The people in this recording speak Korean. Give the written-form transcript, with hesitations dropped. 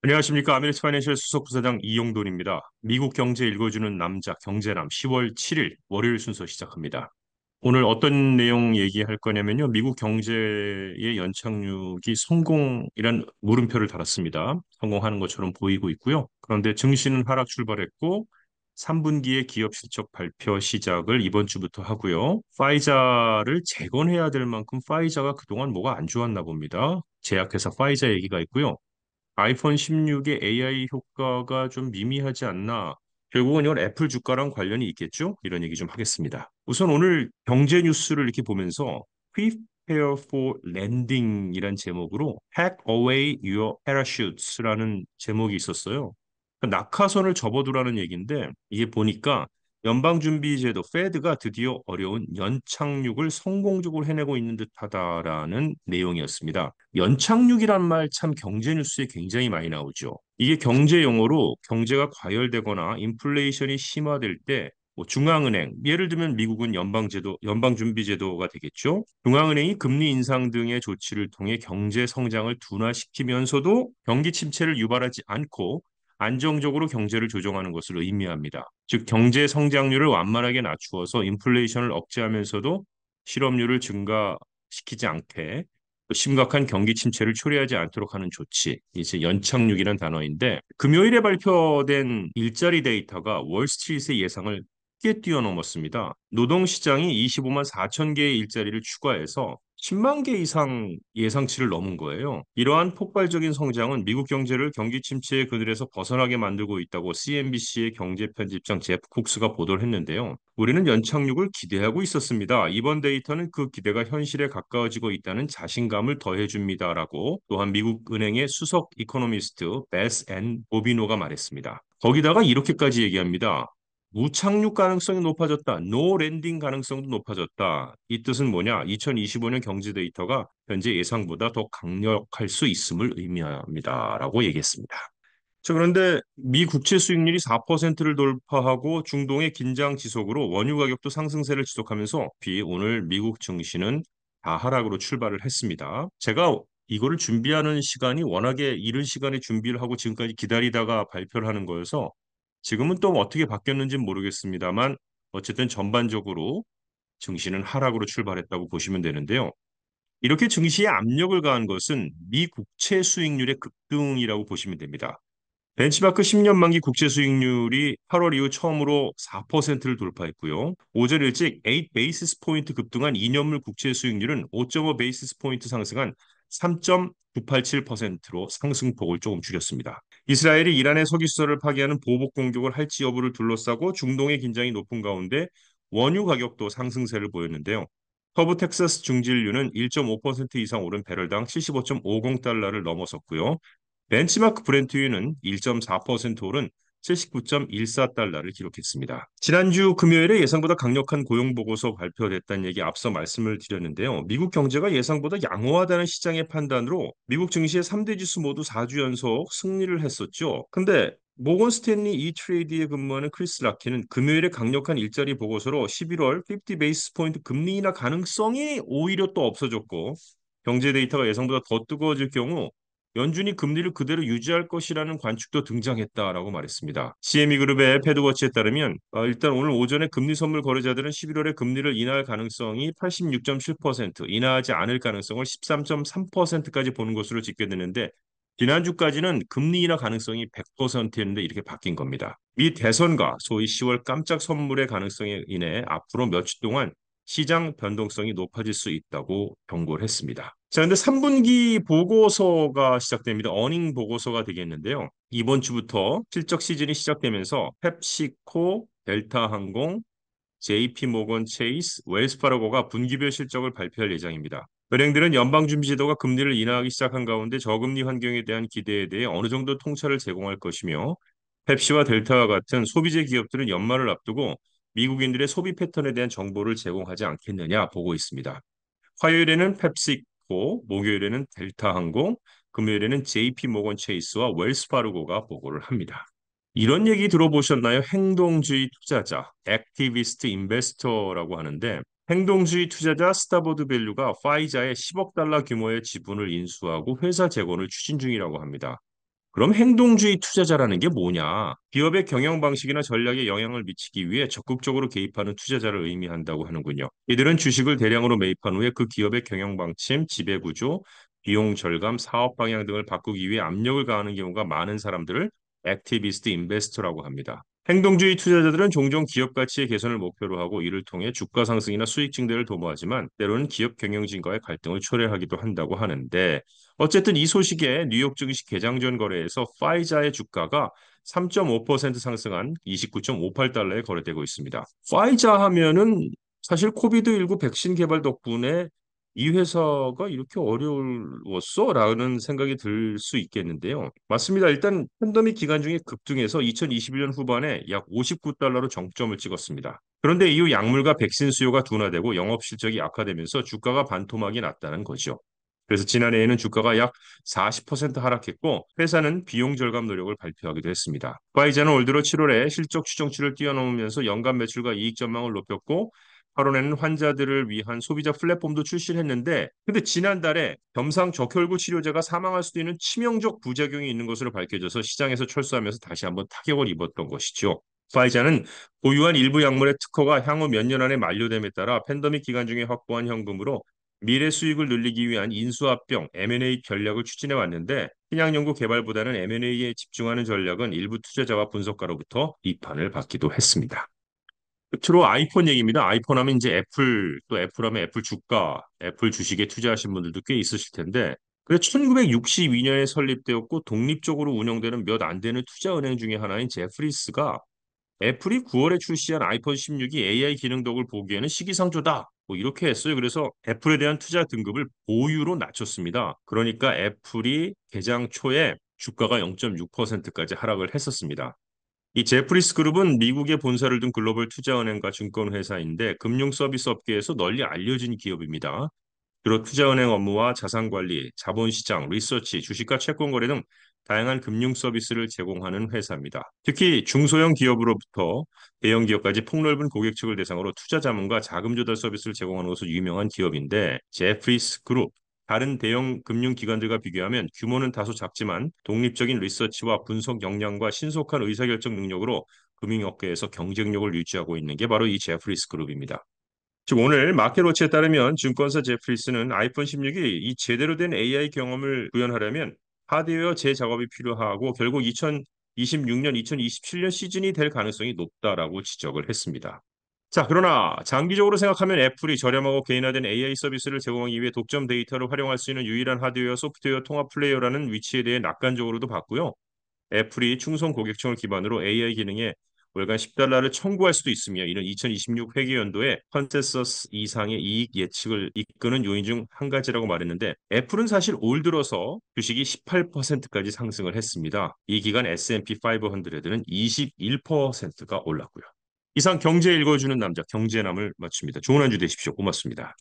안녕하십니까. 아메리츠 파이낸셜 수석부사장 이용돈입니다. 미국 경제 읽어주는 남자 경제남 10월 7일 월요일 순서 시작합니다. 오늘 어떤 내용 얘기할 거냐면요. 미국 경제의 연착륙이 성공이란 물음표를 달았습니다. 성공하는 것처럼 보이고 있고요. 그런데 증시는 하락 출발했고 3분기에 기업 실적 발표 시작을 이번 주부터 하고요. 파이자를 재건해야 될 만큼 파이자가 그동안 뭐가 안 좋았나 봅니다. 제약회사 파이자 얘기가 있고요. 아이폰 16의 AI 효과가 좀 미미하지 않나. 결국은 이건 애플 주가랑 관련이 있겠죠? 이런 얘기 좀 하겠습니다. 우선 오늘 경제 뉴스를 이렇게 보면서 Prepare for Landing이란 제목으로 Pack Away Your Parachutes라는 제목이 있었어요. 그러니까 낙하선을 접어두라는 얘기인데 이게 보니까 연방준비제도 페드가 드디어 어려운 연착륙을 성공적으로 해내고 있는 듯하다라는 내용이었습니다. 연착륙이란 말 참 경제 뉴스에 굉장히 많이 나오죠. 이게 경제 용어로 경제가 과열되거나 인플레이션이 심화될 때 중앙은행, 예를 들면 미국은 연방준비제도가 되겠죠. 중앙은행이 금리 인상 등의 조치를 통해 경제 성장을 둔화시키면서도 경기 침체를 유발하지 않고 안정적으로 경제를 조정하는 것을 의미합니다. 즉, 경제 성장률을 완만하게 낮추어서 인플레이션을 억제하면서도 실업률을 증가시키지 않게 또 심각한 경기 침체를 초래하지 않도록 하는 조치, 이제 연착륙이라는 단어인데 금요일에 발표된 일자리 데이터가 월스트리트의 예상을 크게 뛰어넘었습니다. 노동시장이 25만 4천 개의 일자리를 추가해서 10만 개 이상 예상치를 넘은 거예요. 이러한 폭발적인 성장은 미국 경제를 경기 침체의 그늘에서 벗어나게 만들고 있다고 CNBC의 경제 편집장 제프 쿡스가 보도를 했는데요. 우리는 연착륙을 기대하고 있었습니다. 이번 데이터는 그 기대가 현실에 가까워지고 있다는 자신감을 더해줍니다라고 또한 미국 은행의 수석 이코노미스트 베스 앤 보비노가 말했습니다. 거기다가 이렇게까지 얘기합니다. 무착륙 가능성이 높아졌다. 노 랜딩 가능성도 높아졌다. 이 뜻은 뭐냐? 2025년 경제 데이터가 현재 예상보다 더 강력할 수 있음을 의미합니다. 라고 얘기했습니다. 자, 그런데 미 국채 수익률이 4%를 돌파하고 중동의 긴장 지속으로 원유 가격도 상승세를 지속하면서 오늘 미국 증시는 다하락으로 출발을 했습니다. 제가 이거를 준비하는 시간이 워낙에 이른 시간에 준비를 하고 지금까지 기다리다가 발표를 하는 거여서 지금은 또 어떻게 바뀌었는지는 모르겠습니다만 어쨌든 전반적으로 증시는 하락으로 출발했다고 보시면 되는데요. 이렇게 증시에 압력을 가한 것은 미 국채 수익률의 급등이라고 보시면 됩니다. 벤치마크 10년 만기 국채 수익률이 8월 이후 처음으로 4%를 돌파했고요. 오전 일찍 8 베이시스 포인트 급등한 2년물 국채 수익률은 5.5 베이시스 포인트 상승한 3.987%로 상승폭을 조금 줄였습니다. 이스라엘이 이란의 석유시설을 파괴하는 보복 공격을 할지 여부를 둘러싸고 중동의 긴장이 높은 가운데 원유 가격도 상승세를 보였는데요. 서부 텍사스 중진유는 1.5% 이상 오른 배럴당 75.50달러를 넘어섰고요. 벤치마크 브렌트유는 1.4% 오른 79.14달러를 기록했습니다. 지난주 금요일에 예상보다 강력한 고용 보고서 발표됐다는 얘기 앞서 말씀을 드렸는데요. 미국 경제가 예상보다 양호하다는 시장의 판단으로 미국 증시의 3대 지수 모두 4주 연속 승리를 했었죠. 근데 모건 스탠리 이트레이드에 근무하는 크리스 라키는 금요일에 강력한 일자리 보고서로 11월 50 베이스 포인트 금리 인하 가능성이 오히려 또 없어졌고 경제 데이터가 예상보다 더 뜨거워질 경우 연준이 금리를 그대로 유지할 것이라는 관측도 등장했다라고 말했습니다. CME 그룹의 패드워치에 따르면 일단 오늘 오전에 금리 선물 거래자들은 11월에 금리를 인하할 가능성이 86.7%, 인하하지 않을 가능성을 13.3%까지 보는 것으로 집계되는데 지난주까지는 금리 인하 가능성이 100%였는데 이렇게 바뀐 겁니다. 미 대선과 소위 10월 깜짝 선물의 가능성에 인해 앞으로 몇 주 동안 시장 변동성이 높아질 수 있다고 경고를 했습니다. 자, 근데 3분기 보고서가 시작됩니다. 어닝 보고서가 되겠는데요. 이번 주부터 실적 시즌이 시작되면서 펩시코, 델타항공, JP모건 체이스, 웰스파르고가 분기별 실적을 발표할 예정입니다. 은행들은 연방준비제도가 금리를 인하하기 시작한 가운데 저금리 환경에 대한 기대에 대해 어느 정도 통찰을 제공할 것이며 펩시와 델타와 같은 소비재 기업들은 연말을 앞두고 미국인들의 소비 패턴에 대한 정보를 제공하지 않겠느냐 보고 있습니다. 화요일에는 펩시코, 목요일에는 델타항공, 금요일에는 JP모건 체이스와 웰스파르고가 보고를 합니다. 이런 얘기 들어보셨나요? 행동주의 투자자, 액티비스트 인베스터라고 하는데 행동주의 투자자 스타보드 밸류가 파이자의 10억 달러 규모의 지분을 인수하고 회사 재건을 추진 중이라고 합니다. 그럼 행동주의 투자자라는 게 뭐냐? 기업의 경영 방식이나 전략에 영향을 미치기 위해 적극적으로 개입하는 투자자를 의미한다고 하는군요. 이들은 주식을 대량으로 매입한 후에 그 기업의 경영 방침, 지배 구조, 비용 절감, 사업 방향 등을 바꾸기 위해 압력을 가하는 경우가 많은 사람들을 액티비스트 인베스터라고 합니다. 행동주의 투자자들은 종종 기업 가치의 개선을 목표로 하고 이를 통해 주가 상승이나 수익 증대를 도모하지만 때로는 기업 경영진과의 갈등을 초래하기도 한다고 하는데 어쨌든 이 소식에 뉴욕 증시 개장 전 거래에서 파이자의 주가가 3.5% 상승한 29.58달러에 거래되고 있습니다. 파이자 하면은 사실 코비드19 백신 개발 덕분에 이 회사가 이렇게 어려웠어? 라는 생각이 들 수 있겠는데요. 맞습니다. 일단 팬데믹 기간 중에 급등해서 2021년 후반에 약 59달러로 정점을 찍었습니다. 그런데 이후 약물과 백신 수요가 둔화되고 영업 실적이 악화되면서 주가가 반토막이 났다는 거죠. 그래서 지난해에는 주가가 약 40% 하락했고 회사는 비용 절감 노력을 발표하기도 했습니다. 화이자는 올 들어 7월에 실적 추정치를 뛰어넘으면서 연간 매출과 이익 전망을 높였고 8월에는 환자들을 위한 소비자 플랫폼도 출시를 했는데 근데 지난달에 겸상 적혈구 치료제가 사망할 수도 있는 치명적 부작용이 있는 것으로 밝혀져서 시장에서 철수하면서 다시 한번 타격을 입었던 것이죠. 화이자는 보유한 일부 약물의 특허가 향후 몇 년 안에 만료됨에 따라 팬데믹 기간 중에 확보한 현금으로 미래 수익을 늘리기 위한 인수합병 M&A 전략을 추진해 왔는데 신약 연구 개발보다는 M&A에 집중하는 전략은 일부 투자자와 분석가로부터 비판을 받기도 했습니다. 끝으로 아이폰 얘기입니다. 아이폰 하면 이제 애플, 또 애플 하면 애플 주가, 애플 주식에 투자하신 분들도 꽤 있으실 텐데 그래 1962년에 설립되었고 독립적으로 운영되는 몇 안 되는 투자은행 중에 하나인 제프리스가 애플이 9월에 출시한 아이폰 16이 AI 기능 덕을 보기에는 시기상조다. 뭐 이렇게 했어요. 그래서 애플에 대한 투자 등급을 보유로 낮췄습니다. 그러니까 애플이 개장 초에 주가가 0.6%까지 하락을 했었습니다. 이 제프리스 그룹은 미국에 본사를 둔 글로벌 투자은행과 증권회사인데 금융 서비스 업계에서 널리 알려진 기업입니다. 주로 투자은행 업무와 자산관리, 자본시장, 리서치, 주식과 채권 거래 등 다양한 금융 서비스를 제공하는 회사입니다. 특히 중소형 기업으로부터 대형 기업까지 폭넓은 고객층을 대상으로 투자 자문과 자금 조달 서비스를 제공하는 것으로 유명한 기업인데 제프리스 그룹, 다른 대형 금융기관들과 비교하면 규모는 다소 작지만 독립적인 리서치와 분석 역량과 신속한 의사결정 능력으로 금융업계에서 경쟁력을 유지하고 있는 게 바로 이 제프리스 그룹입니다. 지금 오늘 마켓워치에 따르면 증권사 제프리스는 아이폰 16이 이 제대로 된 AI 경험을 구현하려면 하드웨어 재작업이 필요하고 결국 2026년, 2027년 시즌이 될 가능성이 높다라고 지적을 했습니다. 자, 그러나 장기적으로 생각하면 애플이 저렴하고 개인화된 AI 서비스를 제공하기 위해 독점 데이터를 활용할 수 있는 유일한 하드웨어 소프트웨어 통합 플레이어라는 위치에 대해 낙관적으로도 봤고요. 애플이 충성 고객층을 기반으로 AI 기능에 월간 10달러를 청구할 수도 있으며 이는 2026 회계연도에 컨센서스 이상의 이익 예측을 이끄는 요인 중 한 가지라고 말했는데 애플은 사실 올 들어서 주식이 18%까지 상승을 했습니다. 이 기간 S&P 500는 21%가 올랐고요. 이상 경제 읽어주는 남자 경제남을 마칩니다. 좋은 한 주 되십시오. 고맙습니다.